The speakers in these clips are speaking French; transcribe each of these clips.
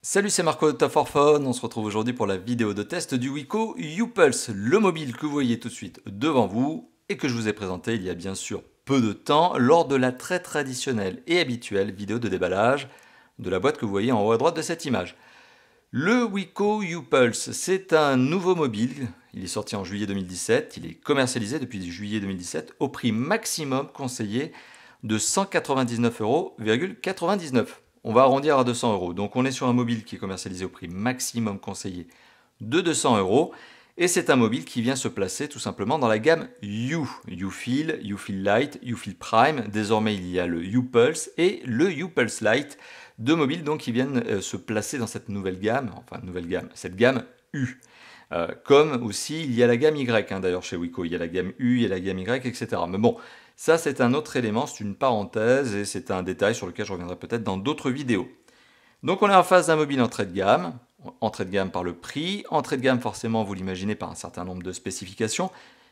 Salut, c'est Marco de Top for Phone. On se retrouve aujourd'hui pour la vidéo de test du Wiko U-Pulse, le mobile que vous voyez tout de suite devant vous et que je vous ai présenté il y a bien sûr peu de temps lors de la très traditionnelle et habituelle vidéo de déballage de la boîte que vous voyez en haut à droite de cette image. Le Wiko U-Pulse, c'est un nouveau mobile. Il est sorti en juillet 2017. Il est commercialisé depuis juillet 2017 au prix maximum conseillé de 199,99 €. On va arrondir à 200 €. Donc on est sur un mobile qui est commercialisé au prix maximum conseillé de 200 €. Et c'est un mobile qui vient se placer tout simplement dans la gamme U. U-Feel, U-Feel Lite, U-Feel Prime. Désormais il y a le U-Pulse et le U-Pulse Lite. Deux mobiles donc qui viennent se placer dans cette nouvelle gamme, cette gamme U. Comme aussi il y a la gamme Y, d'ailleurs chez Wiko, il y a la gamme U, il y a la gamme Y, etc. Mais bon, ça c'est un autre élément, c'est une parenthèse et c'est un détail sur lequel je reviendrai peut-être dans d'autres vidéos. Donc on est en face d'un mobile entrée de gamme par le prix, entrée de gamme forcément vous l'imaginez par un certain nombre de spécifications,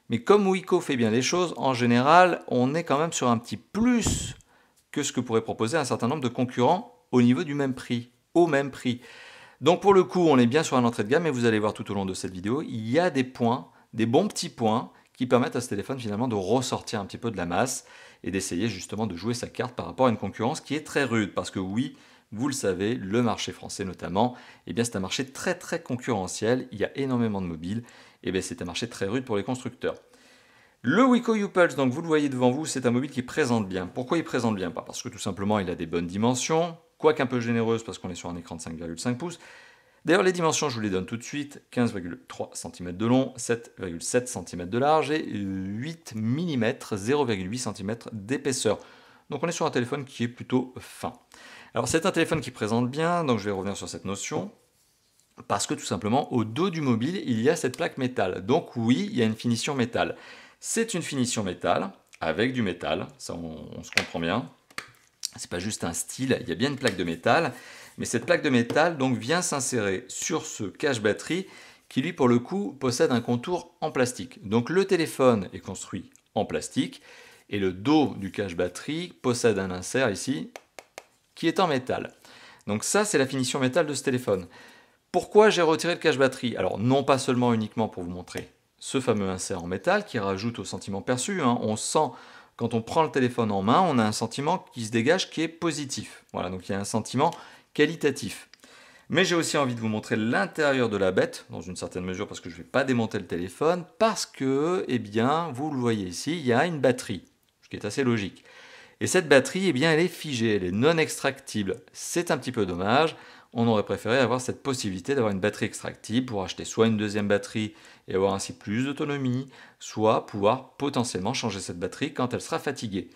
mais comme Wiko fait bien les choses, en général on est quand même sur un petit plus que ce que pourrait proposer un certain nombre de concurrents au niveau du même prix, au même prix. Donc pour le coup, on est bien sur un entrée de gamme et vous allez voir tout au long de cette vidéo, il y a des points, des bons petits points qui permettent à ce téléphone finalement de ressortir un petit peu de la masse et d'essayer justement de jouer sa carte par rapport à une concurrence qui est très rude. Parce que oui, vous le savez, le marché français notamment, eh bien c'est un marché très concurrentiel, il y a énormément de mobiles, et bien c'est un marché très rude pour les constructeurs. Le Wiko U-Pulse, donc vous le voyez devant vous, c'est un mobile qui présente bien. Pourquoi il présente bien? Pas parce que tout simplement il a des bonnes dimensions, quoique un peu généreuse parce qu'on est sur un écran de 5,5 pouces. D'ailleurs les dimensions je vous les donne tout de suite, 15,3 cm de long, 7,7 cm de large et 8 mm, 0,8 cm d'épaisseur. Donc on est sur un téléphone qui est plutôt fin. Alors c'est un téléphone qui présente bien, donc je vais revenir sur cette notion. Parce que tout simplement, au dos du mobile, il y a cette plaque métal. Donc oui, il y a une finition métal. C'est une finition métal, avec du métal, ça on se comprend bien. C'est pas juste un style, il y a bien une plaque de métal. Mais cette plaque de métal donc, vient s'insérer sur ce cache-batterie qui lui pour le coup possède un contour en plastique. Donc le téléphone est construit en plastique et le dos du cache-batterie possède un insert ici qui est en métal. Donc ça c'est la finition métal de ce téléphone. Pourquoi j'ai retiré le cache-batterie? Alors non pas seulement uniquement pour vous montrer ce fameux insert en métal qui rajoute au sentiment perçu, on sent quand on prend le téléphone en main, on a un sentiment qui se dégage qui est positif. Voilà, donc il y a un sentiment qualitatif. Mais j'ai aussi envie de vous montrer l'intérieur de la bête, dans une certaine mesure parce que je ne vais pas démonter le téléphone, parce que, eh bien, vous le voyez ici, il y a une batterie, ce qui est assez logique. Et cette batterie, eh bien, elle est figée, elle est non extractible. C'est un petit peu dommage. On aurait préféré avoir cette possibilité d'avoir une batterie extractible pour acheter soit une deuxième batterie et avoir ainsi plus d'autonomie, soit pouvoir potentiellement changer cette batterie quand elle sera fatiguée.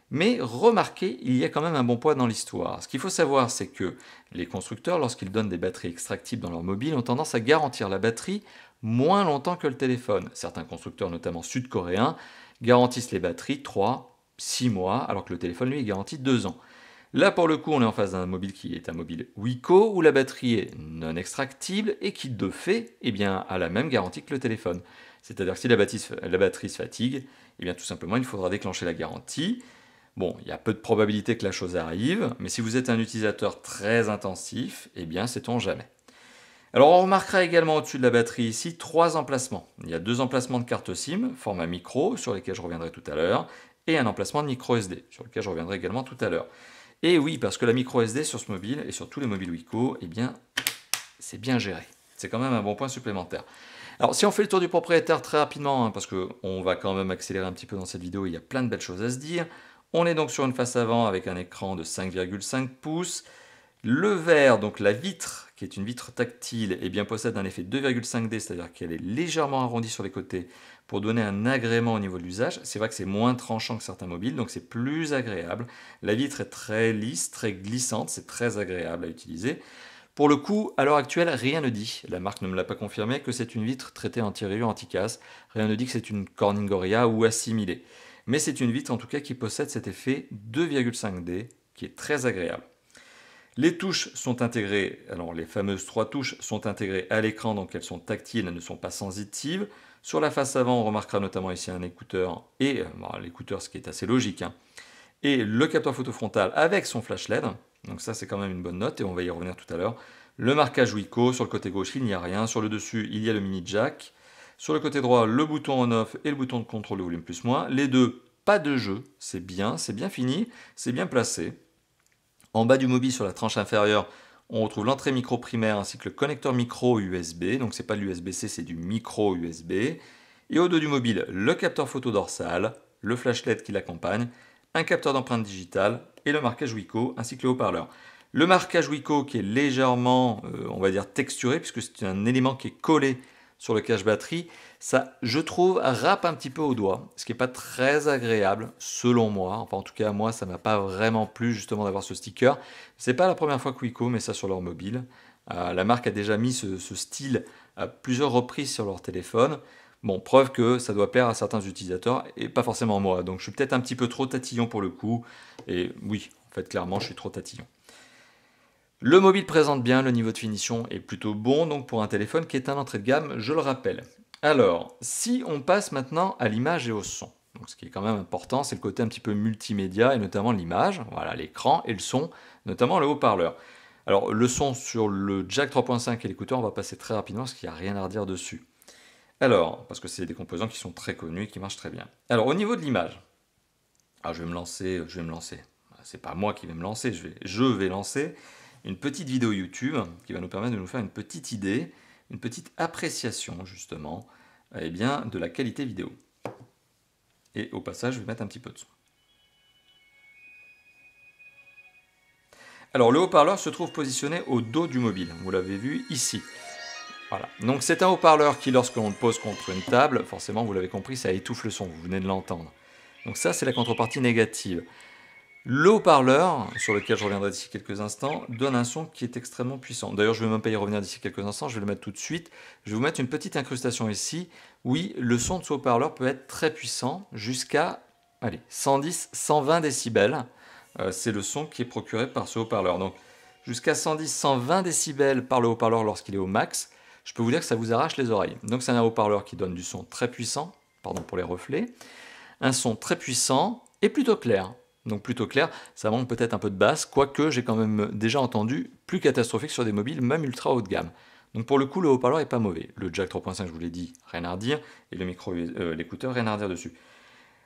Mais remarquez, il y a quand même un bon point dans l'histoire. Ce qu'il faut savoir, c'est que les constructeurs, lorsqu'ils donnent des batteries extractibles dans leur mobile, ont tendance à garantir la batterie moins longtemps que le téléphone. Certains constructeurs, notamment sud-coréens, garantissent les batteries 3, 6 mois, alors que le téléphone, lui, est garanti 2 ans. Là, pour le coup, on est en face d'un mobile qui est un mobile Wiko, où la batterie est non extractible et qui, de fait, eh bien, a la même garantie que le téléphone. C'est-à-dire que si la batterie se fatigue, eh bien, tout simplement, il faudra déclencher la garantie. Bon, il y a peu de probabilité que la chose arrive, mais si vous êtes un utilisateur très intensif, eh bien, sait-on jamais. Alors, on remarquera également au-dessus de la batterie ici 3 emplacements. Il y a 2 emplacements de carte SIM, format micro, sur lesquels je reviendrai tout à l'heure, et un emplacement de micro SD, sur lequel je reviendrai également tout à l'heure. Et oui, parce que la micro SD sur ce mobile, et sur tous les mobiles Wiko, eh bien, c'est bien géré. C'est quand même un bon point supplémentaire. Alors, si on fait le tour du propriétaire très rapidement, parce qu'on va quand même accélérer un petit peu dans cette vidéo, il y a plein de belles choses à se dire. On est donc sur une face avant avec un écran de 5,5 pouces. Le verre, donc la vitre, qui est une vitre tactile, eh bien, possède un effet 2,5D, c'est-à-dire qu'elle est légèrement arrondie sur les côtés pour donner un agrément au niveau de l'usage. C'est vrai que c'est moins tranchant que certains mobiles, donc c'est plus agréable. La vitre est très lisse, très glissante, c'est très agréable à utiliser. Pour le coup, à l'heure actuelle, rien ne dit, la marque ne me l'a pas confirmé, que c'est une vitre traitée anti-rayures, anti-casse. Rien ne dit que c'est une Corning Gorilla ou assimilée. Mais c'est une vitre en tout cas qui possède cet effet 2,5D qui est très agréable. Les touches sont intégrées, alors les fameuses 3 touches sont intégrées à l'écran, donc elles sont tactiles, elles ne sont pas sensitives. Sur la face avant, on remarquera notamment ici un écouteur, et l'écouteur ce qui est assez logique, et le capteur photo frontal avec son flash LED. Donc ça c'est quand même une bonne note et on va y revenir tout à l'heure. Le marquage Wiko, sur le côté gauche il n'y a rien, sur le dessus il y a le mini jack. Sur le côté droit, le bouton on-off et le bouton de contrôle de volume plus-moins. Les deux, pas de jeu, c'est bien fini, c'est bien placé. En bas du mobile, sur la tranche inférieure, on retrouve l'entrée micro primaire ainsi que le connecteur micro USB. Donc c'est pas de l'USB-C, c'est du micro USB. Et au dos du mobile, le capteur photo dorsal, le flash LED qui l'accompagne, un capteur d'empreinte digitale et le marquage Wiko ainsi que le haut-parleur. Le marquage Wiko qui est légèrement, on va dire, texturé puisque c'est un élément qui est collé sur le cache batterie, ça, je trouve, râpe un petit peu au doigt, ce qui n'est pas très agréable, selon moi. Enfin, en tout cas, moi, ça m'a pas vraiment plu, justement, d'avoir ce sticker. C'est pas la première fois que Wiko met ça sur leur mobile. La marque a déjà mis ce style à plusieurs reprises sur leur téléphone. Bon, preuve que ça doit plaire à certains utilisateurs, et pas forcément moi. Donc, je suis peut-être un petit peu trop tatillon pour le coup. Et oui, en fait, clairement, je suis trop tatillon. Le mobile présente bien, le niveau de finition est plutôt bon, donc pour un téléphone qui est un entrée de gamme, je le rappelle. Alors, si on passe maintenant à l'image et au son, donc ce qui est quand même important, c'est le côté un petit peu multimédia et notamment l'image, voilà l'écran et le son, notamment le haut-parleur. Alors le son sur le jack 3.5 et l'écouteur, on va passer très rapidement parce qu'il n'y a rien à redire dessus. Alors, parce que c'est des composants qui sont très connus et qui marchent très bien. Alors au niveau de l'image, je vais me lancer. C'est pas moi qui vais me lancer, je vais lancer une petite vidéo YouTube qui va nous permettre de nous faire une petite idée, une petite appréciation justement de la qualité vidéo. Et au passage, je vais mettre un petit peu de son. Alors le haut-parleur se trouve positionné au dos du mobile, vous l'avez vu ici. Voilà. Donc c'est un haut-parleur qui, lorsque l'on le pose contre une table, forcément vous l'avez compris, ça étouffe le son, vous venez de l'entendre. Donc ça c'est la contrepartie négative. Le haut-parleur, sur lequel je reviendrai d'ici quelques instants, donne un son qui est extrêmement puissant. D'ailleurs, je ne vais même pas y revenir d'ici quelques instants, je vais le mettre tout de suite. Je vais vous mettre une petite incrustation ici. Oui, le son de ce haut-parleur peut être très puissant, jusqu'à 110, 120 décibels. C'est le son qui est procuré par ce haut-parleur. Donc, jusqu'à 110, 120 décibels par le haut-parleur lorsqu'il est au max. Je peux vous dire que ça vous arrache les oreilles. Donc, c'est un haut-parleur qui donne du son très puissant, pardon pour les reflets. Un son très puissant et plutôt clair. Donc plutôt clair, ça manque peut-être un peu de basse, quoique j'ai quand même déjà entendu plus catastrophique sur des mobiles, même ultra haut de gamme. Donc pour le coup, le haut-parleur est pas mauvais. Le jack 3.5, je vous l'ai dit, rien à redire, et le micro, l'écouteur, rien à redire dessus.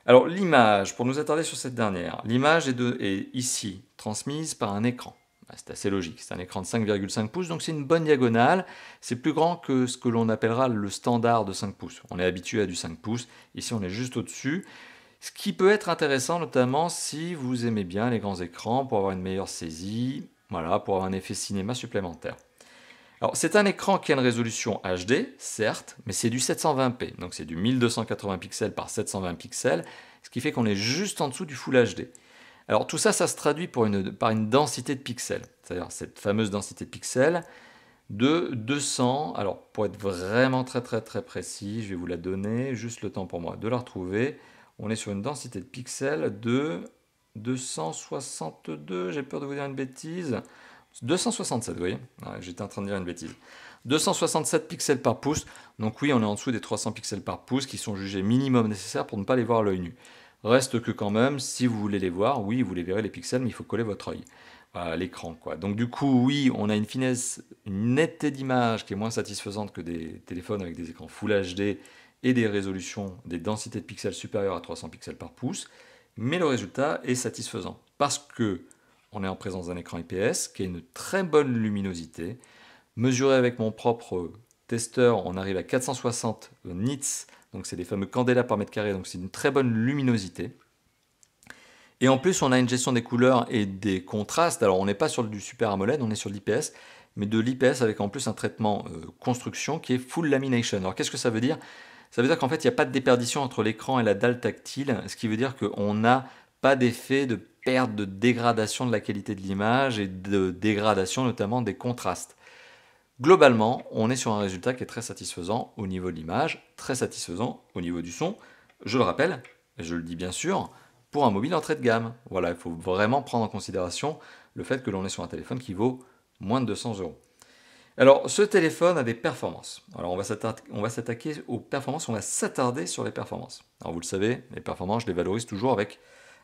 Alors l'image, pour nous attarder sur cette dernière, l'image est ici transmise par un écran. C'est assez logique, c'est un écran de 5,5 pouces, donc c'est une bonne diagonale. C'est plus grand que ce que l'on appellera le standard de 5 pouces. On est habitué à du 5 pouces, ici on est juste au-dessus. Ce qui peut être intéressant notamment si vous aimez bien les grands écrans pour avoir une meilleure saisie, voilà, pour avoir un effet cinéma supplémentaire. Alors c'est un écran qui a une résolution HD, certes, mais c'est du 720p, donc c'est du 1280 pixels par 720 pixels, ce qui fait qu'on est juste en dessous du Full HD. Alors tout ça, ça se traduit par une densité de pixels, c'est-à-dire cette fameuse densité de pixels de 200, alors pour être vraiment très précis, je vais vous la donner, juste le temps pour moi de la retrouver. On est sur une densité de pixels de 262, j'ai peur de vous dire une bêtise, 267, vous voyez, j'étais en train de dire une bêtise. 267 pixels par pouce, donc oui, on est en dessous des 300 pixels par pouce qui sont jugés minimum nécessaires pour ne pas les voir à l'œil nu. Reste que quand même, si vous voulez les voir, oui, vous les verrez les pixels, mais il faut coller votre œil à l'écran, quoi. Donc du coup, oui, on a une finesse, une netteté d'image qui est moins satisfaisante que des téléphones avec des écrans Full HD et des résolutions, des densités de pixels supérieures à 300 pixels par pouce, mais le résultat est satisfaisant parce que on est en présence d'un écran IPS qui a une très bonne luminosité. Mesuré avec mon propre testeur, on arrive à 460 nits, donc c'est des fameux candela par mètre carré, donc c'est une très bonne luminosité. Et en plus, on a une gestion des couleurs et des contrastes. Alors, on n'est pas sur du Super AMOLED, on est sur de l'IPS, mais de l'IPS avec en plus un traitement construction qui est Full Lamination. Alors, qu'est-ce que ça veut dire? Ça veut dire qu'en fait, il n'y a pas de déperdition entre l'écran et la dalle tactile, ce qui veut dire qu'on n'a pas d'effet de perte, de dégradation de la qualité de l'image et de dégradation notamment des contrastes. Globalement, on est sur un résultat qui est très satisfaisant au niveau de l'image, très satisfaisant au niveau du son. Je le rappelle, et je le dis bien sûr, pour un mobile entrée de gamme. Voilà, il faut vraiment prendre en considération le fait que l'on est sur un téléphone qui vaut moins de 200 €. Alors, ce téléphone a des performances. Alors, on va s'attaquer aux performances, on va s'attarder sur les performances. Alors, vous le savez, les performances, je les valorise toujours avec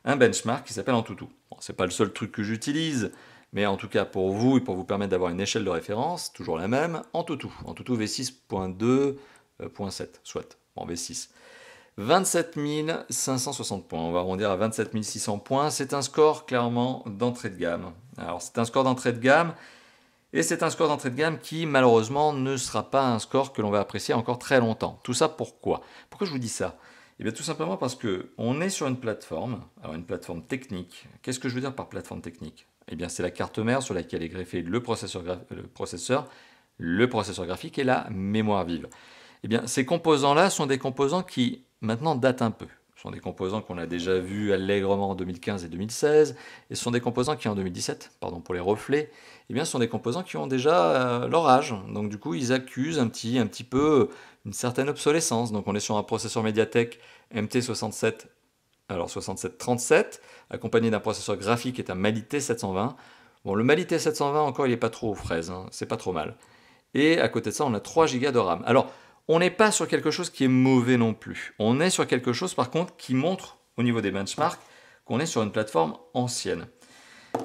un benchmark qui s'appelle Antutu. Bon, c'est pas le seul truc que j'utilise, Mais en tout cas, pour vous et pour vous permettre d'avoir une échelle de référence, toujours la même, En tout V6.2.7, soit, en V6. 27 560 points, on va arrondir à 27 600 points, c'est un score clairement d'entrée de gamme. Alors c'est un score d'entrée de gamme, et c'est un score d'entrée de gamme qui malheureusement ne sera pas un score que l'on va apprécier encore très longtemps. Tout ça pourquoi? Pourquoi je vous dis ça? Eh bien tout simplement parce qu'on est sur une plateforme, alors une plateforme technique. Qu'est-ce que je veux dire par plateforme technique? Eh bien c'est la carte mère sur laquelle est greffé le processeur graphique et la mémoire vive. Eh bien, ces composants-là sont des composants qui, maintenant, datent un peu. Ce sont des composants qu'on a déjà vus allègrement en 2015 et 2016, et ce sont des composants qui, en 2017, pardon pour les reflets, eh bien, ce sont des composants qui ont déjà leur âge. Donc, du coup, ils accusent un petit peu une certaine obsolescence. Donc, on est sur un processeur Mediatek MT67, alors 6737, accompagné d'un processeur graphique qui est un Mali T720. Bon, le Mali T720, encore, il n'est pas trop aux fraises, hein, c'est pas trop mal. Et à côté de ça, on a 3 Go de RAM. Alors, on n'est pas sur quelque chose qui est mauvais non plus. On est sur quelque chose, par contre, qui montre, au niveau des benchmarks, qu'on est sur une plateforme ancienne.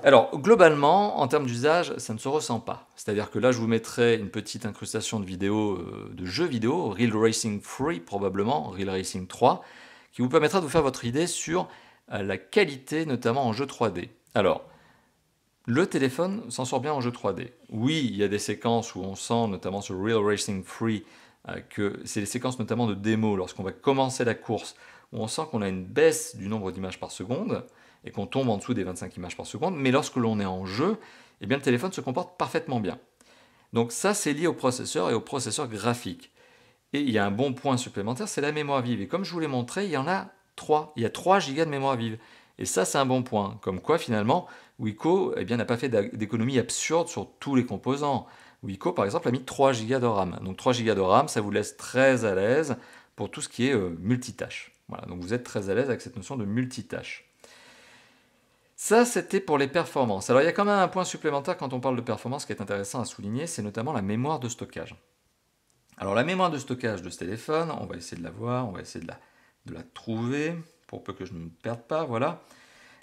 Alors, globalement, en termes d'usage, ça ne se ressent pas. C'est-à-dire que là, je vous mettrai une petite incrustation de vidéos, de jeux vidéo, Real Racing 3 probablement, Real Racing 3, qui vous permettra de vous faire votre idée sur la qualité, notamment en jeu 3D. Alors, le téléphone s'en sort bien en jeu 3D. Oui, il y a des séquences où on sent, notamment sur Real Racing 3, que c'est les séquences notamment de démo, lorsqu'on va commencer la course, où on sent qu'on a une baisse du nombre d'images par seconde, et qu'on tombe en dessous des 25 images par seconde, mais lorsque l'on est en jeu, eh bien, le téléphone se comporte parfaitement bien. Donc ça, c'est lié au processeur et au processeur graphique. Et il y a un bon point supplémentaire, c'est la mémoire vive. Et comme je vous l'ai montré, il y en a 3. Il y a 3 Go de mémoire vive. Et ça, c'est un bon point. Comme quoi, finalement, Wiko n'a pas fait d'économie absurde sur tous les composants. Wiko, par exemple, a mis 3 Go de RAM. Donc 3 Go de RAM, ça vous laisse très à l'aise pour tout ce qui est multitâche. Voilà, donc vous êtes très à l'aise avec cette notion de multitâche. Ça, c'était pour les performances. Alors, il y a quand même un point supplémentaire quand on parle de performance qui est intéressant à souligner, c'est notamment la mémoire de stockage. Alors, la mémoire de stockage de ce téléphone, on va essayer de la voir, on va essayer de la trouver, pour peu que je ne me perde pas, voilà.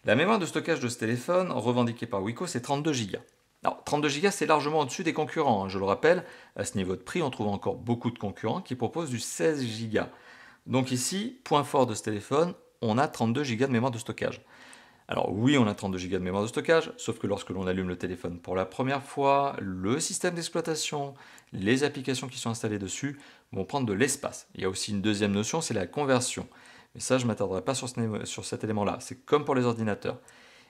La mémoire de stockage de ce téléphone, revendiquée par Wiko, c'est 32 Go. Alors, 32 Go, c'est largement au-dessus des concurrents. Je le rappelle, à ce niveau de prix, on trouve encore beaucoup de concurrents qui proposent du 16 Go. Donc ici, point fort de ce téléphone, on a 32 Go de mémoire de stockage. Alors oui, on a 32 Go de mémoire de stockage, sauf que lorsque l'on allume le téléphone pour la première fois, le système d'exploitation, les applications qui sont installées dessus vont prendre de l'espace. Il y a aussi une deuxième notion, c'est la conversion. Mais ça, je ne m'attarderai pas sur cet élément-là. C'est comme pour les ordinateurs.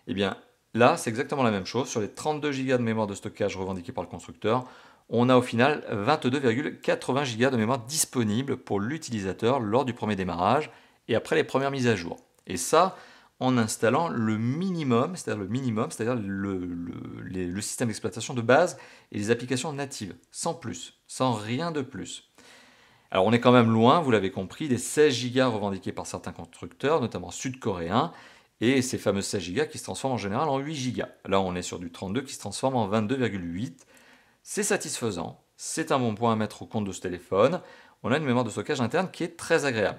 Eh bien, là, c'est exactement la même chose. Sur les 32 Go de mémoire de stockage revendiqués par le constructeur, on a au final 22,80 Go de mémoire disponible pour l'utilisateur lors du premier démarrage et après les premières mises à jour. Et ça, en installant le minimum, c'est-à-dire le système d'exploitation de base et les applications natives, sans plus, sans rien de plus. Alors on est quand même loin, vous l'avez compris, des 16 Go revendiqués par certains constructeurs, notamment sud-coréens, et ces fameux 16 Go qui se transforment en général en 8 Go. Là on est sur du 32 qui se transforme en 22,8. C'est satisfaisant, c'est un bon point à mettre au compte de ce téléphone. On a une mémoire de stockage interne qui est très agréable.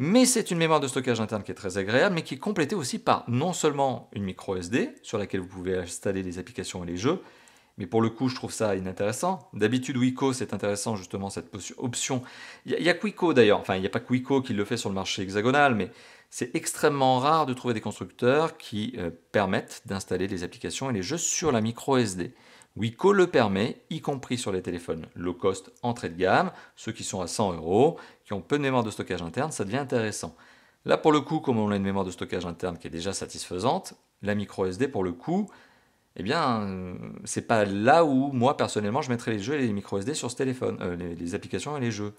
Mais c'est une mémoire de stockage interne qui est très agréable, mais qui est complétée aussi par non seulement une micro SD, sur laquelle vous pouvez installer les applications et les jeux, mais pour le coup, je trouve ça inintéressant. D'habitude, Wiko, c'est intéressant justement cette option. Il y a que Wiko d'ailleurs, enfin il n'y a pas que Wiko qui le fait sur le marché hexagonal, mais c'est extrêmement rare de trouver des constructeurs qui permettent d'installer les applications et les jeux sur la micro SD. Wiko le permet, y compris sur les téléphones low cost entrée de gamme, ceux qui sont à 100 €, qui ont peu de mémoire de stockage interne, ça devient intéressant. Là pour le coup, comme on a une mémoire de stockage interne qui est déjà satisfaisante, la micro SD pour le coup, eh bien, c'est pas là où moi personnellement je mettrais les jeux et les micro SD sur ce téléphone, les applications et les jeux.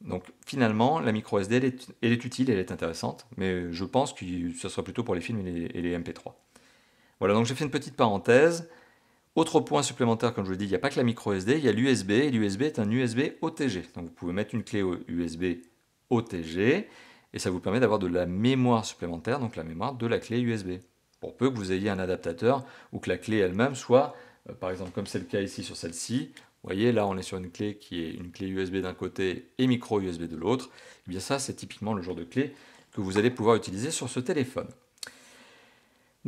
Donc finalement, la micro SD elle est utile, elle est intéressante, mais je pense que ce sera plutôt pour les films et les MP3. Voilà, donc j'ai fait une petite parenthèse. Autre point supplémentaire, comme je vous l'ai dit, il n'y a pas que la micro SD, il y a l'USB, et l'USB est un USB OTG. Donc vous pouvez mettre une clé USB OTG, et ça vous permet d'avoir de la mémoire supplémentaire, donc la mémoire de la clé USB. Pour peu que vous ayez un adaptateur, ou que la clé elle-même soit, par exemple comme c'est le cas ici sur celle-ci, vous voyez là on est sur une clé qui est une clé USB d'un côté et micro USB de l'autre, et bien ça c'est typiquement le genre de clé que vous allez pouvoir utiliser sur ce téléphone.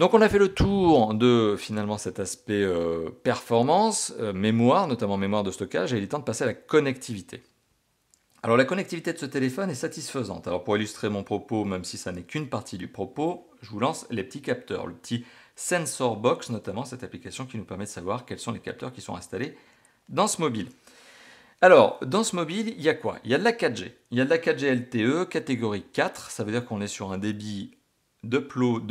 Donc on a fait le tour de finalement cet aspect performance, mémoire, notamment mémoire de stockage, et il est temps de passer à la connectivité. Alors la connectivité de ce téléphone est satisfaisante. Alors pour illustrer mon propos, même si ça n'est qu'une partie du propos, je vous lance les petits capteurs, le petit Sensor Box notamment, cette application qui nous permet de savoir quels sont les capteurs qui sont installés dans ce mobile. Alors, dans ce mobile, il y a quoi? Il y a de la 4G. Il y a de la 4G LTE, catégorie 4, ça veut dire qu'on est sur un débit de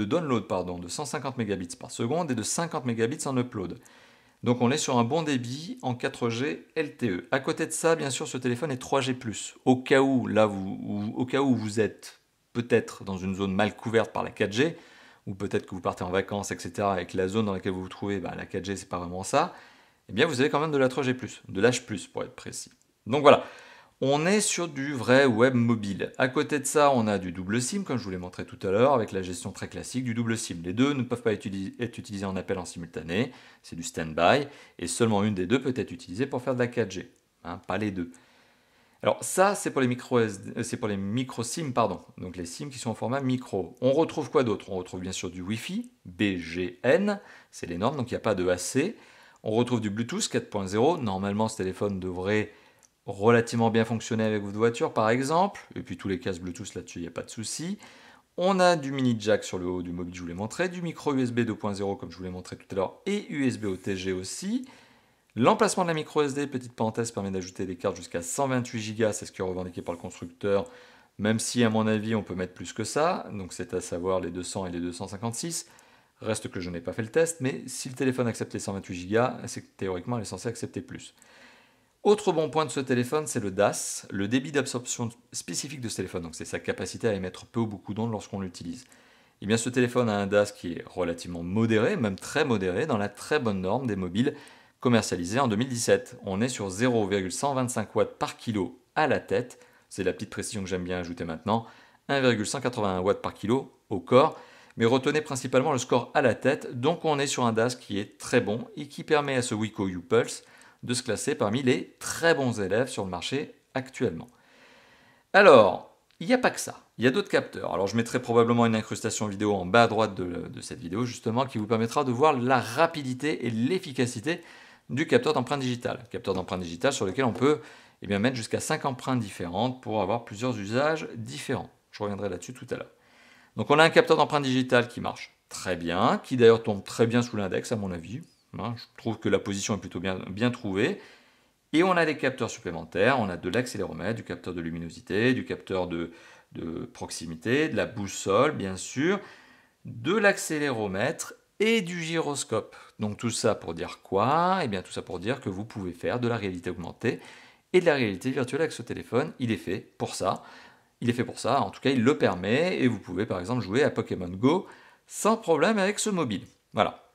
download de 150 Mbps par seconde et de 50 Mbps en upload. Donc on est sur un bon débit en 4G LTE. À côté de ça, bien sûr, ce téléphone est 3G+. Au cas où, vous êtes peut-être dans une zone mal couverte par la 4G, ou peut-être que vous partez en vacances, etc., et que la zone dans laquelle vous vous trouvez, la 4G, c'est pas vraiment ça, eh bien vous avez quand même de la 3G+, de l'H+, pour être précis. Donc voilà, on est sur du vrai web mobile. À côté de ça, on a du double SIM, comme je vous l'ai montré tout à l'heure, avec la gestion très classique du double SIM. Les deux ne peuvent pas être utilisés en appel en simultané, c'est du stand-by, et seulement une des deux peut être utilisée pour faire de la 4G, pas les deux. Alors ça, c'est pour les micro SIM, donc les SIM qui sont en format micro. On retrouve quoi d'autre? On retrouve bien sûr du Wi-Fi, BGN, c'est les normes, donc il n'y a pas de AC. On retrouve du Bluetooth 4.0, normalement ce téléphone devrait relativement bien fonctionner avec votre voiture par exemple, et puis tous les casques Bluetooth là-dessus, il n'y a pas de souci. On a du mini jack sur le haut du mobile, je vous l'ai montré, du micro USB 2.0 comme je vous l'ai montré tout à l'heure, et USB OTG aussi. L'emplacement de la micro SD, petite parenthèse, permet d'ajouter des cartes jusqu'à 128 Go, c'est ce qui est revendiqué par le constructeur, même si à mon avis on peut mettre plus que ça, donc c'est à savoir les 200 et les 256. Reste que je n'ai pas fait le test, mais si le téléphone accepte les 128 Go, c'est que théoriquement elle est censée accepter plus. Autre bon point de ce téléphone, c'est le DAS, le débit d'absorption spécifique de ce téléphone, donc c'est sa capacité à émettre peu ou beaucoup d'ondes lorsqu'on l'utilise. Et bien ce téléphone a un DAS qui est relativement modéré, même très modéré, dans la très bonne norme des mobiles commercialisés en 2017. On est sur 0,125 watts par kilo à la tête, c'est la petite précision que j'aime bien ajouter maintenant, 1,181 watts par kilo au corps, mais retenez principalement le score à la tête, donc on est sur un DAS qui est très bon et qui permet à ce Wiko U-Pulse de se classer parmi les très bons élèves sur le marché actuellement. Alors, il n'y a pas que ça, il y a d'autres capteurs. Alors je mettrai probablement une incrustation vidéo en bas à droite de cette vidéo justement qui vous permettra de voir la rapidité et l'efficacité du capteur d'empreinte digitale. Capteur d'empreinte digitale sur lequel on peut mettre jusqu'à 5 empreintes différentes pour avoir plusieurs usages différents. Je reviendrai là-dessus tout à l'heure. Donc on a un capteur d'empreinte digitale qui marche très bien, qui d'ailleurs tombe très bien sous l'index à mon avis. Je trouve que la position est plutôt bien trouvée. Et on a des capteurs supplémentaires, on a de l'accéléromètre, du capteur de luminosité, du capteur de proximité, de la boussole bien sûr, de l'accéléromètre et du gyroscope. Donc tout ça pour dire quoi? Eh bien tout ça pour dire que vous pouvez faire de la réalité augmentée et de la réalité virtuelle avec ce téléphone. Il est fait pour ça. En tout cas il le permet, et vous pouvez par exemple jouer à Pokémon Go sans problème avec ce mobile. Voilà.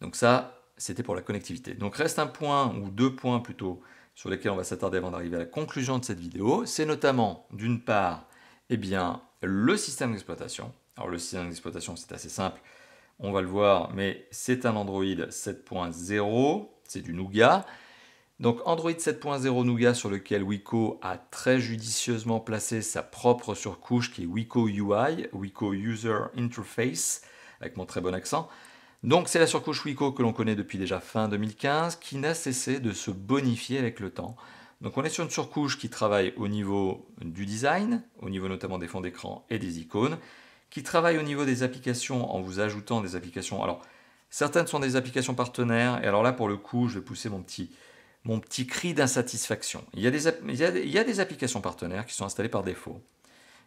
Donc ça, c'était pour la connectivité. Donc reste un point, ou deux points plutôt, sur lesquels on va s'attarder avant d'arriver à la conclusion de cette vidéo. C'est notamment, d'une part, le système d'exploitation. Alors le système d'exploitation, c'est assez simple, on va le voir, mais c'est un Android 7.0, c'est du Nougat. Donc Android 7.0 Nougat sur lequel Wiko a très judicieusement placé sa propre surcouche qui est Wiko UI, Wiko User Interface, avec mon très bon accent. Donc c'est la surcouche Wiko que l'on connaît depuis déjà fin 2015, qui n'a cessé de se bonifier avec le temps. Donc on est sur une surcouche qui travaille au niveau du design, au niveau notamment des fonds d'écran et des icônes, qui travaille au niveau des applications en vous ajoutant des applications. Alors certaines sont des applications partenaires, et alors là pour le coup je vais pousser mon petit cri d'insatisfaction. Il y a des applications partenaires qui sont installées par défaut.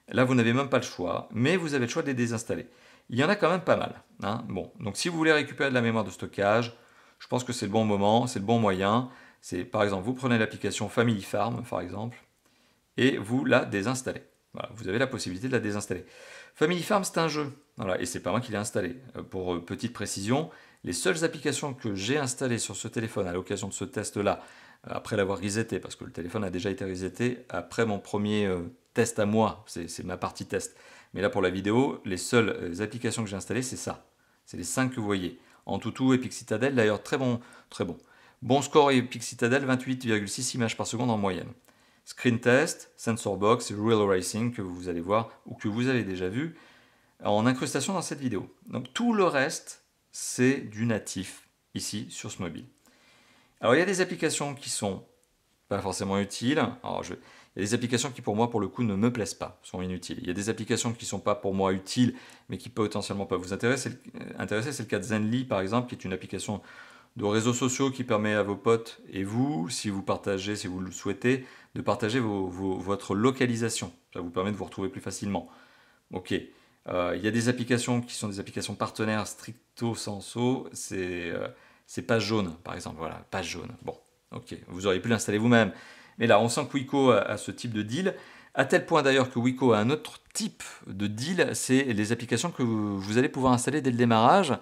Là vous n'avez même pas le choix, mais vous avez le choix de les désinstaller. Il y en a quand même pas mal. Bon, donc si vous voulez récupérer de la mémoire de stockage, je pense que c'est le bon moment, c'est le bon moyen. C'est par exemple, vous prenez l'application Family Farm, par exemple, et vous la désinstallez. Voilà, vous avez la possibilité de la désinstaller. Family Farm, c'est un jeu, voilà, et c'est pas moi qui l'ai installé. Pour petite précision, les seules applications que j'ai installées sur ce téléphone à l'occasion de ce test-là, après l'avoir reseté, parce que le téléphone a déjà été reseté après mon premier test à moi, c'est ma partie test. Mais là pour la vidéo, les seules applications que j'ai installées, c'est ça. C'est les 5 que vous voyez. Antutu, Epic Citadel, d'ailleurs très bon. Bon score Epic Citadel, 28,6 images par seconde en moyenne. Screen Test, Sensor Box et Real Racing que vous allez voir ou que vous avez déjà vu en incrustation dans cette vidéo. Donc tout le reste, c'est du natif ici sur ce mobile. Alors il y a des applications qui sont pas forcément utiles. Il y a des applications qui pour moi pour le coup ne me plaisent pas, sont inutiles. Il y a des applications qui ne sont pas pour moi utiles mais qui potentiellement peuvent vous intéresser. C'est le cas de Zenly par exemple, qui est une application de réseaux sociaux qui permet à vos potes et vous, si vous partagez, si vous le souhaitez, de partager votre localisation. Ça vous permet de vous retrouver plus facilement. Ok. Il y a des applications qui sont des applications partenaires stricto sensu. C'est Page Jaune, par exemple. Voilà, Page Jaune. Bon, ok. Vous auriez pu l'installer vous-même. Mais là, on sent que Wiko a ce type de deal. À tel point d'ailleurs que Wiko a un autre type de deal, c'est les applications que vous allez pouvoir installer dès le démarrage.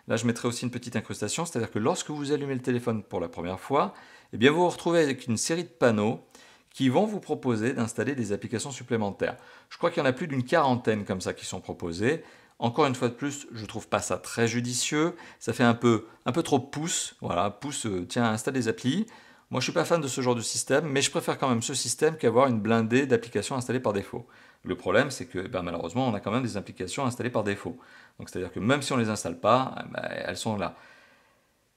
Là, je mettrai aussi une petite incrustation, c'est-à-dire que lorsque vous allumez le téléphone pour la première fois, eh bien, vous vous retrouvez avec une série de panneaux qui vont vous proposer d'installer des applications supplémentaires. Je crois qu'il y en a plus d'une quarantaine comme ça qui sont proposées. Encore une fois de plus, je trouve pas ça très judicieux. Ça fait un peu trop pouce. Voilà, pouce, tiens, installe des applis. Moi, je suis pas fan de ce genre de système, mais je préfère quand même ce système qu'avoir une blindée d'applications installées par défaut. Le problème, c'est que malheureusement, on a quand même des applications installées par défaut. Donc, c'est-à-dire que même si on ne les installe pas, elles sont là.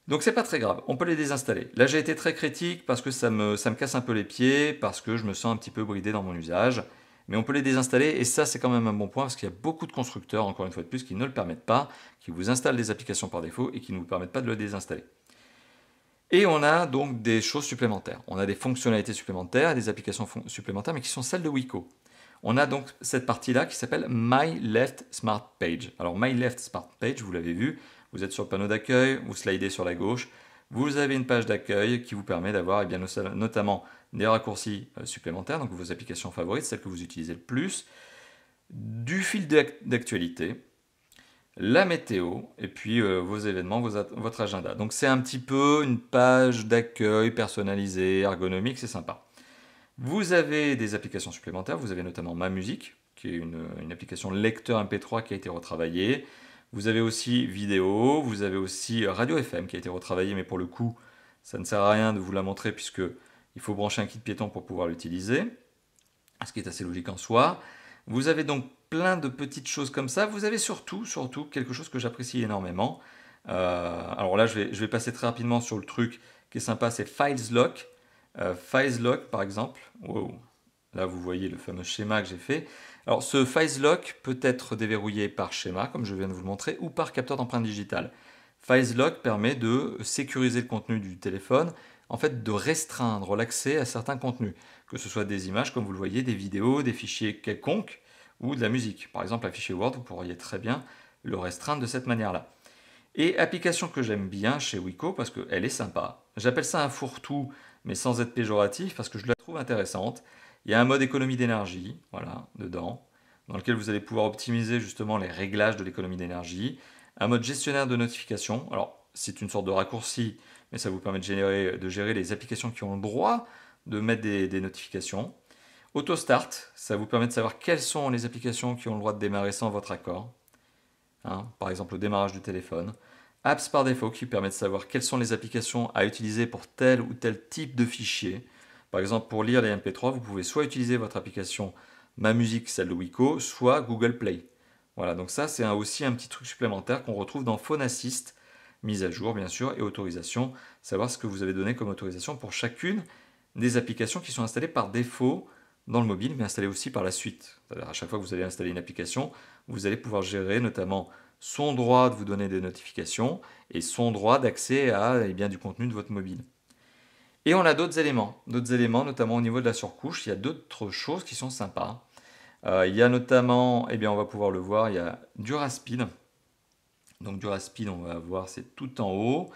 Donc c'est pas très grave, on peut les désinstaller. Là j'ai été très critique parce que ça me casse un peu les pieds, parce que je me sens un petit peu bridé dans mon usage. Mais on peut les désinstaller et ça c'est quand même un bon point parce qu'il y a beaucoup de constructeurs, encore une fois de plus, qui ne le permettent pas, qui vous installent des applications par défaut et qui ne vous permettent pas de le désinstaller. Et on a donc des choses supplémentaires. On a des fonctionnalités supplémentaires, des applications supplémentaires, mais qui sont celles de Wiko. On a donc cette partie-là qui s'appelle My Left Smart Page. Alors My Left Smart Page, vous l'avez vu, vous êtes sur le panneau d'accueil, vous slidez sur la gauche, vous avez une page d'accueil qui vous permet d'avoir notamment des raccourcis supplémentaires, donc vos applications favorites, celles que vous utilisez le plus, du fil d'actualité, la météo, et puis vos événements, votre agenda. Donc c'est un petit peu une page d'accueil personnalisée, ergonomique, c'est sympa. Vous avez des applications supplémentaires, vous avez notamment Ma Musique, qui est une application lecteur MP3 qui a été retravaillée. Vous avez aussi Vidéo, vous avez aussi Radio FM qui a été retravaillée, mais pour le coup, ça ne sert à rien de vous la montrer puisque il faut brancher un kit piéton pour pouvoir l'utiliser, ce qui est assez logique en soi. Vous avez donc plein de petites choses comme ça. Vous avez surtout quelque chose que j'apprécie énormément. Alors là, je vais passer très rapidement sur le truc qui est sympa, c'est Files Lock. Files Lock, par exemple. Wow. Là, vous voyez le fameux schéma que j'ai fait. Alors, ce Files Lock peut être déverrouillé par schéma, comme je viens de vous le montrer, ou par capteur d'empreinte digitale. Files Lock permet de sécuriser le contenu du téléphone, en fait de restreindre l'accès à certains contenus, que ce soit des images, comme vous le voyez, des vidéos, des fichiers quelconques, ou de la musique. Par exemple, un fichier Word, vous pourriez très bien le restreindre de cette manière-là. Et application que j'aime bien chez Wiko, parce qu'elle est sympa. J'appelle ça un fourre-tout, mais sans être péjoratif, parce que je la trouve intéressante. Il y a un mode économie d'énergie, voilà, dedans, dans lequel vous allez pouvoir optimiser justement les réglages de l'économie d'énergie. Un mode gestionnaire de notifications. Alors, c'est une sorte de raccourci, mais ça vous permet de gérer les applications qui ont le droit de mettre des notifications. Auto Start, ça vous permet de savoir quelles sont les applications qui ont le droit de démarrer sans votre accord. Par exemple, le démarrage du téléphone. Apps par défaut, qui permet de savoir quelles sont les applications à utiliser pour tel ou tel type de fichier. Par exemple, pour lire les MP3, vous pouvez soit utiliser votre application Ma Musique, celle de Wiko, soit Google Play. Voilà, donc ça, c'est aussi un petit truc supplémentaire qu'on retrouve dans Phone Assist, mise à jour bien sûr, et autorisation, savoir ce que vous avez donné comme autorisation pour chacune des applications qui sont installées par défaut dans le mobile, mais installées aussi par la suite. C'est-à-dire à chaque fois que vous allez installer une application, vous allez pouvoir gérer notamment son droit de vous donner des notifications et son droit d'accès à du contenu de votre mobile. Et on a d'autres éléments, notamment au niveau de la surcouche, il y a d'autres choses qui sont sympas. Il y a notamment, on va pouvoir le voir, il y a Duraspeed. Donc Duraspeed, on va voir, c'est tout en haut.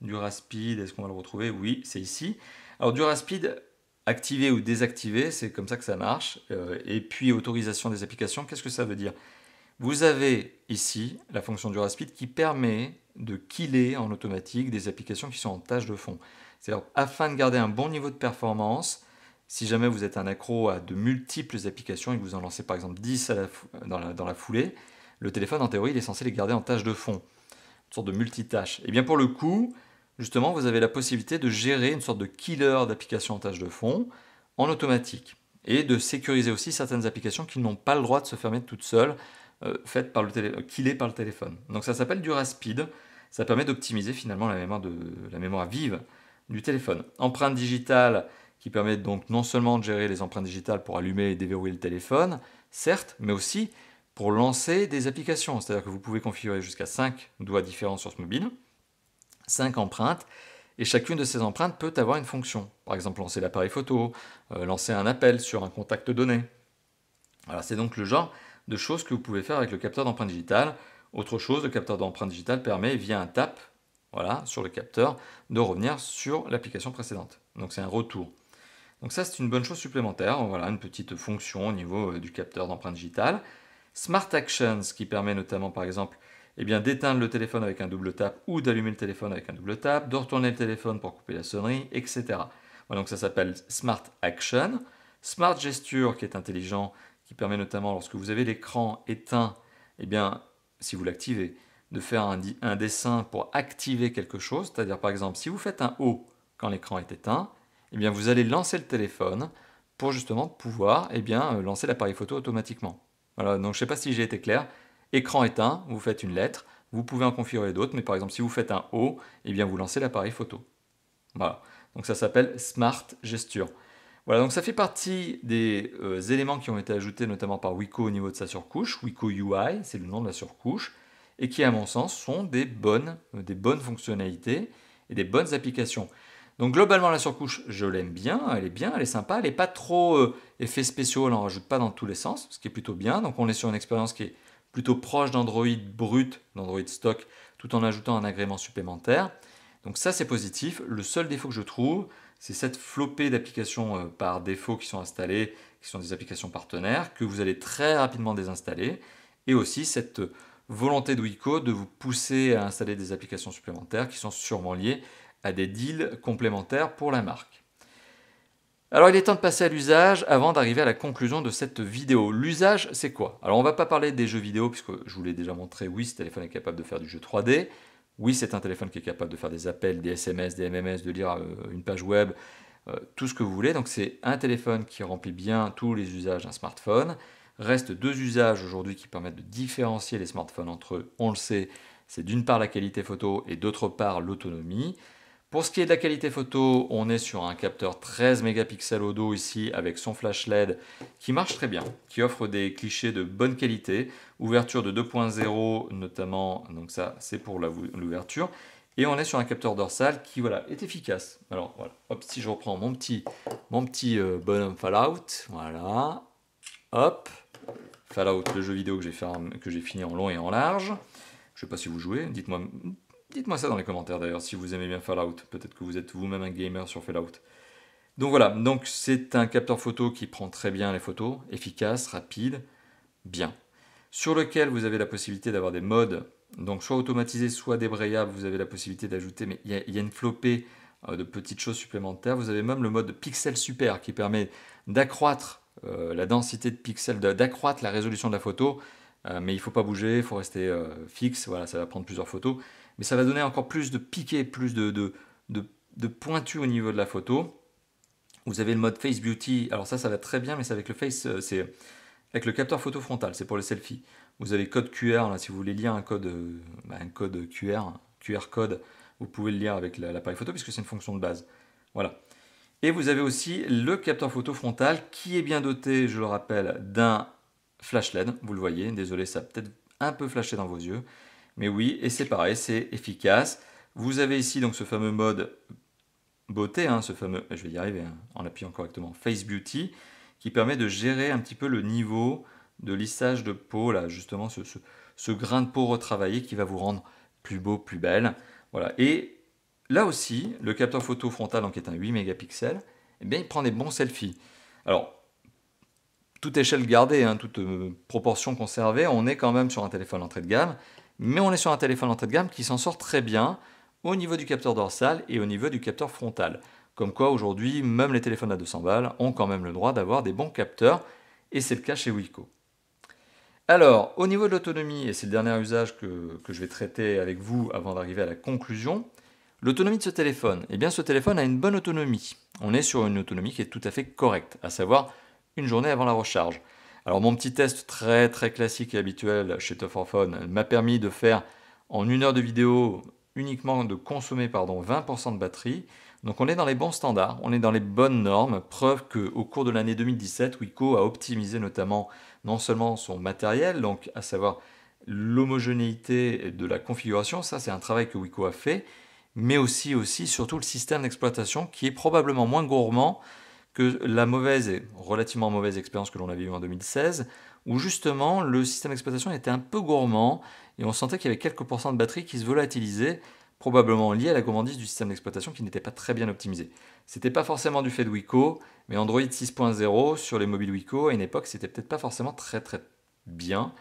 Duraspeed, est-ce qu'on va le retrouver? Oui, c'est ici. Alors Duraspeed, activer ou désactiver, c'est comme ça que ça marche. Et puis autorisation des applications, qu'est-ce que ça veut dire? Vous avez ici la fonction Duraspeed qui permet de killer en automatique des applications qui sont en tâche de fond. C'est-à-dire, afin de garder un bon niveau de performance, si jamais vous êtes un accro à de multiples applications et que vous en lancez par exemple 10 dans la foulée, le téléphone en théorie il est censé les garder en tâche de fond, une sorte de multitâche. Et bien pour le coup, justement, vous avez la possibilité de gérer une sorte de killer d'applications en tâche de fond en automatique et de sécuriser aussi certaines applications qui n'ont pas le droit de se fermer toutes seules. killée par le téléphone. Donc ça s'appelle du RAS-speed, ça permet d'optimiser finalement la mémoire vive du téléphone. Empreinte digitale qui permet donc non seulement de gérer les empreintes digitales pour allumer et déverrouiller le téléphone, certes, mais aussi pour lancer des applications. C'est-à-dire que vous pouvez configurer jusqu'à 5 doigts différents sur ce mobile, 5 empreintes, et chacune de ces empreintes peut avoir une fonction. Par exemple, lancer l'appareil photo, lancer un appel sur un contact donné. Alors, c'est donc le genre de choses que vous pouvez faire avec le capteur d'empreinte digitale. Autre chose, le capteur d'empreinte digitale permet, via un tap, voilà, sur le capteur, de revenir sur l'application précédente. Donc c'est un retour. Donc ça, c'est une bonne chose supplémentaire. Voilà, une petite fonction au niveau du capteur d'empreinte digitale. Smart Actions, qui permet notamment, par exemple, d'éteindre le téléphone avec un double tap ou d'allumer le téléphone avec un double tap, de retourner le téléphone pour couper la sonnerie, etc. Voilà, donc ça s'appelle Smart Action. Smart Gesture, qui est intelligent, qui permet notamment, lorsque vous avez l'écran éteint, si vous l'activez, de faire un dessin pour activer quelque chose. C'est-à-dire, par exemple, si vous faites un O quand l'écran est éteint, vous allez lancer le téléphone pour justement pouvoir lancer l'appareil photo automatiquement. Voilà, donc je ne sais pas si j'ai été clair. Écran éteint, vous faites une lettre, vous pouvez en configurer d'autres, mais par exemple si vous faites un O, vous lancez l'appareil photo. Voilà, donc ça s'appelle Smart Gesture. Voilà, donc ça fait partie des éléments qui ont été ajoutés notamment par Wiko au niveau de sa surcouche. Wiko UI, c'est le nom de la surcouche, et qui à mon sens sont des bonnes fonctionnalités et des bonnes applications. Donc globalement la surcouche, je l'aime bien, elle est sympa, elle n'est pas trop effets spéciaux, elle n'en rajoute pas dans tous les sens, ce qui est plutôt bien. Donc on est sur une expérience qui est plutôt proche d'Android brut, d'Android stock, tout en ajoutant un agrément supplémentaire. Donc ça c'est positif. Le seul défaut que je trouve, c'est cette flopée d'applications par défaut qui sont installées, qui sont des applications partenaires, que vous allez très rapidement désinstaller, et aussi cette volonté de Wiko de vous pousser à installer des applications supplémentaires qui sont sûrement liées à des deals complémentaires pour la marque. Alors il est temps de passer à l'usage avant d'arriver à la conclusion de cette vidéo. L'usage, c'est quoi? Alors on ne va pas parler des jeux vidéo, puisque je vous l'ai déjà montré, oui, ce téléphone est capable de faire du jeu 3D. Oui, c'est un téléphone qui est capable de faire des appels, des SMS, des MMS, de lire une page web, tout ce que vous voulez. Donc c'est un téléphone qui remplit bien tous les usages d'un smartphone. Restent deux usages aujourd'hui qui permettent de différencier les smartphones entre eux. On le sait, c'est d'une part la qualité photo et d'autre part l'autonomie. Pour ce qui est de la qualité photo, on est sur un capteur 13 mégapixels au dos ici avec son flash LED qui marche très bien, qui offre des clichés de bonne qualité, ouverture de 2.0 notamment, donc ça c'est pour l'ouverture, et on est sur un capteur dorsal qui est efficace. Alors voilà, hop, si je reprends mon petit bonhomme Fallout, voilà, hop, Fallout, le jeu vidéo que j'ai fini en long et en large. Je ne sais pas si vous jouez, dites-moi ça dans les commentaires d'ailleurs, si vous aimez bien Fallout. Peut-être que vous êtes vous-même un gamer sur Fallout. Donc voilà, donc c'est un capteur photo qui prend très bien les photos, efficace, rapide, bien. Sur lequel vous avez la possibilité d'avoir des modes, donc soit automatisés, soit débrayables. Vous avez la possibilité d'ajouter, mais il y a une flopée de petites choses supplémentaires. Vous avez même le mode Pixel Super qui permet d'accroître la densité de pixels, d'accroître la résolution de la photo. Mais il ne faut pas bouger, il faut rester fixe, voilà, ça va prendre plusieurs photos. Mais ça va donner encore plus de piqué, plus de pointu au niveau de la photo. Vous avez le mode Face Beauty, alors ça va très bien, mais c'est avec c'est avec le capteur photo frontal, c'est pour les selfies. Vous avez code QR, là, si vous voulez lire un code QR code, vous pouvez le lire avec l'appareil photo, puisque c'est une fonction de base. Voilà. Et vous avez aussi le capteur photo frontal, qui est bien doté, je le rappelle, d'un flash LED, vous le voyez, désolé, ça a peut-être un peu flashé dans vos yeux. Mais oui, et c'est pareil, c'est efficace. Vous avez ici donc ce fameux mode beauté, ce fameux, je vais y arriver en appuyant correctement, Face Beauty, qui permet de gérer un petit peu le niveau de lissage de peau, là justement ce grain de peau retravaillé qui va vous rendre plus beau, plus belle. Voilà. Et là aussi, le capteur photo frontal, donc, qui est un 8 mégapixels, il prend des bons selfies. Alors, toute échelle gardée, toute proportion conservée, on est quand même sur un téléphone entrée de gamme, mais on est sur un téléphone entrée de gamme qui s'en sort très bien au niveau du capteur dorsal et au niveau du capteur frontal. Comme quoi aujourd'hui, même les téléphones à 200 balles ont quand même le droit d'avoir des bons capteurs, et c'est le cas chez Wiko. Alors, au niveau de l'autonomie, et c'est le dernier usage que je vais traiter avec vous avant d'arriver à la conclusion, l'autonomie de ce téléphone, ce téléphone a une bonne autonomie. On est sur une autonomie qui est tout à fait correcte, à savoir une journée avant la recharge. Alors mon petit test très très classique et habituel chez Tough for Phone m'a permis de faire en 1 heure de vidéo uniquement de consommer 20% de batterie. Donc on est dans les bons standards, on est dans les bonnes normes, preuve qu'au cours de l'année 2017, Wiko a optimisé notamment non seulement son matériel, donc à savoir l'homogénéité de la configuration, ça c'est un travail que Wiko a fait, mais aussi surtout le système d'exploitation qui est probablement moins gourmand que la mauvaise et relativement mauvaise expérience que l'on avait eue en 2016, où justement le système d'exploitation était un peu gourmand et on sentait qu'il y avait quelques pourcents de batterie qui se volatilisaient, probablement liés à la gourmandise du système d'exploitation qui n'était pas très bien optimisé. C'était pas forcément du fait de Wiko, mais Android 6.0 sur les mobiles Wiko à une époque c'était peut-être pas forcément très bien.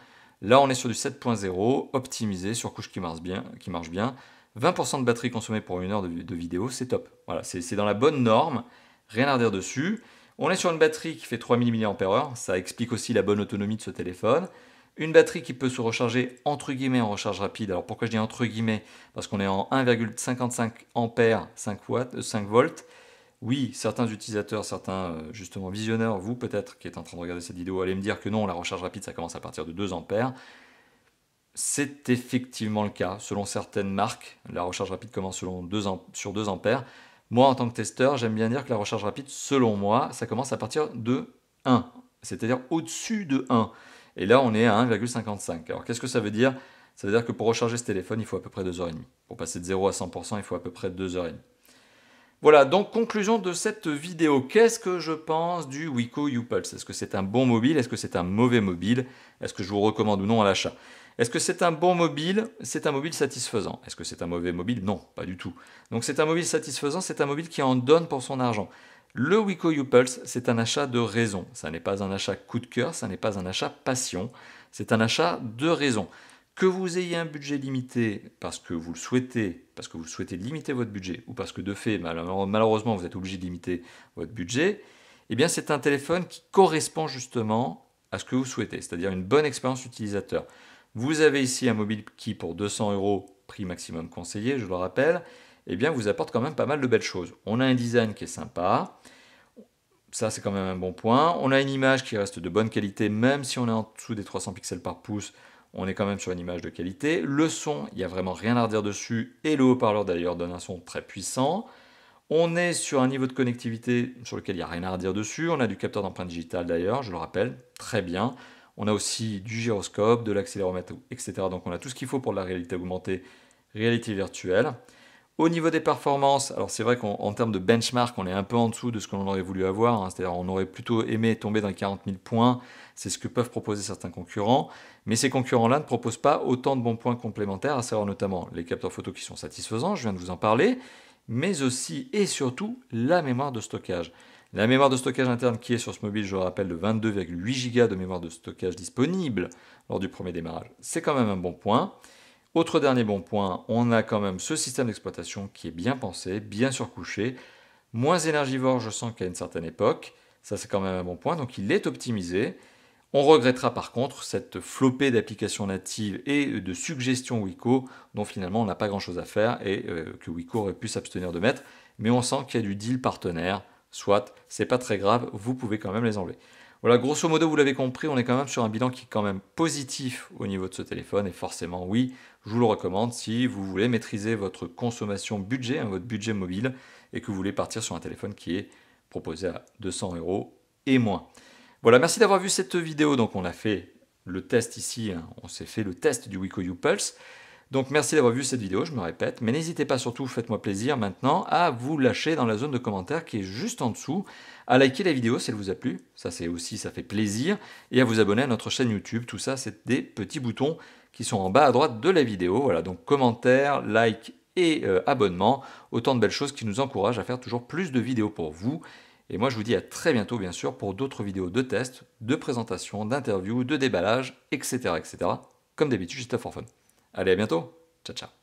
Là on est sur du 7.0, optimisé sur couche qui marche bien. 20% de batterie consommée pour 1 heure de vidéo, c'est top. Voilà, c'est dans la bonne norme, rien à redire dessus. On est sur une batterie qui fait 3000 mAh, ça explique aussi la bonne autonomie de ce téléphone. Une batterie qui peut se recharger entre guillemets en recharge rapide. Alors pourquoi je dis entre guillemets? Parce qu'on est en 1,55 ampères, 5 volts. Oui, certains utilisateurs, certains justement visionneurs, vous peut-être qui êtes en train de regarder cette vidéo, allez me dire que non, la recharge rapide ça commence à partir de 2 ampères. C'est effectivement le cas. Selon certaines marques, la recharge rapide commence sur 2 ampères. Moi, en tant que testeur, j'aime bien dire que la recharge rapide, selon moi, ça commence à partir de 1, c'est-à-dire au-dessus de 1. Et là, on est à 1,55. Alors, qu'est-ce que ça veut dire? Ça veut dire que pour recharger ce téléphone, il faut à peu près 2h30. Pour passer de 0 à 100%, il faut à peu près 2h30. Voilà, donc conclusion de cette vidéo. Qu'est-ce que je pense du Wiko U-Pulse? Est-ce que c'est un bon mobile? Est-ce que c'est un mauvais mobile? Est-ce que je vous recommande ou non à l'achat? Est-ce que c'est un bon mobile? C'est un mobile satisfaisant. Est-ce que c'est un mauvais mobile? Non, pas du tout. Donc c'est un mobile satisfaisant, c'est un mobile qui en donne pour son argent. Le Wiko U-Pulse, c'est un achat de raison. Ça n'est pas un achat coup de cœur, ça n'est pas un achat passion. C'est un achat de raison. Que vous ayez un budget limité parce que vous le souhaitez, parce que vous souhaitez limiter votre budget, ou parce que de fait, malheureusement, vous êtes obligé de limiter votre budget, eh bien c'est un téléphone qui correspond justement à ce que vous souhaitez, c'est-à-dire une bonne expérience utilisateur. Vous avez ici un mobile qui, pour 200 €, prix maximum conseillé, je le rappelle, eh bien vous apporte quand même pas mal de belles choses. On a un design qui est sympa, ça c'est quand même un bon point. On a une image qui reste de bonne qualité, même si on est en dessous des 300 pixels par pouce, on est quand même sur une image de qualité. Le son, il n'y a vraiment rien à redire dessus, et le haut-parleur d'ailleurs donne un son très puissant. On est sur un niveau de connectivité sur lequel il n'y a rien à redire dessus. On a du capteur d'empreinte digitale d'ailleurs, je le rappelle, très bien. On a aussi du gyroscope, de l'accéléromètre, etc. Donc on a tout ce qu'il faut pour de la réalité augmentée, réalité virtuelle. Au niveau des performances, alors c'est vrai qu'en termes de benchmark, on est un peu en dessous de ce que l'on aurait voulu avoir, hein. C'est-à-dire on aurait plutôt aimé tomber dans les 40 000 points, c'est ce que peuvent proposer certains concurrents, mais ces concurrents-là ne proposent pas autant de bons points complémentaires, à savoir notamment les capteurs photo qui sont satisfaisants, je viens de vous en parler, mais aussi et surtout la mémoire de stockage. La mémoire de stockage interne qui est sur ce mobile, je le rappelle, de 22,8 Go de mémoire de stockage disponible lors du premier démarrage, c'est quand même un bon point. Autre dernier bon point, on a quand même ce système d'exploitation qui est bien pensé, bien surcouché, moins énergivore je sens qu'à une certaine époque, ça c'est quand même un bon point, donc il est optimisé. On regrettera par contre cette flopée d'applications natives et de suggestions Wiko dont finalement on n'a pas grand chose à faire et que Wiko aurait pu s'abstenir de mettre, mais on sent qu'il y a du deal partenaire, soit, c'est pas très grave, vous pouvez quand même les enlever. Voilà, grosso modo, vous l'avez compris, on est quand même sur un bilan qui est quand même positif au niveau de ce téléphone. Et forcément, oui, je vous le recommande si vous voulez maîtriser votre consommation budget, votre budget mobile, et que vous voulez partir sur un téléphone qui est proposé à 200 € et moins. Voilà, merci d'avoir vu cette vidéo. Donc on a fait le test ici, hein, on s'est fait le test du Wiko U-Pulse. Donc merci d'avoir vu cette vidéo, je me répète, mais n'hésitez pas surtout, faites-moi plaisir maintenant, à vous lâcher dans la zone de commentaires qui est juste en dessous, à liker la vidéo si elle vous a plu, ça c'est aussi, ça fait plaisir, et à vous abonner à notre chaîne YouTube, tout ça c'est des petits boutons qui sont en bas à droite de la vidéo, voilà, donc commentaires, like et abonnement, autant de belles choses qui nous encouragent à faire toujours plus de vidéos pour vous, et moi je vous dis à très bientôt bien sûr pour d'autres vidéos de tests, de présentations, d'interviews, de déballage, etc. comme d'habitude, juste for fun. Allez, à bientôt. Ciao, ciao.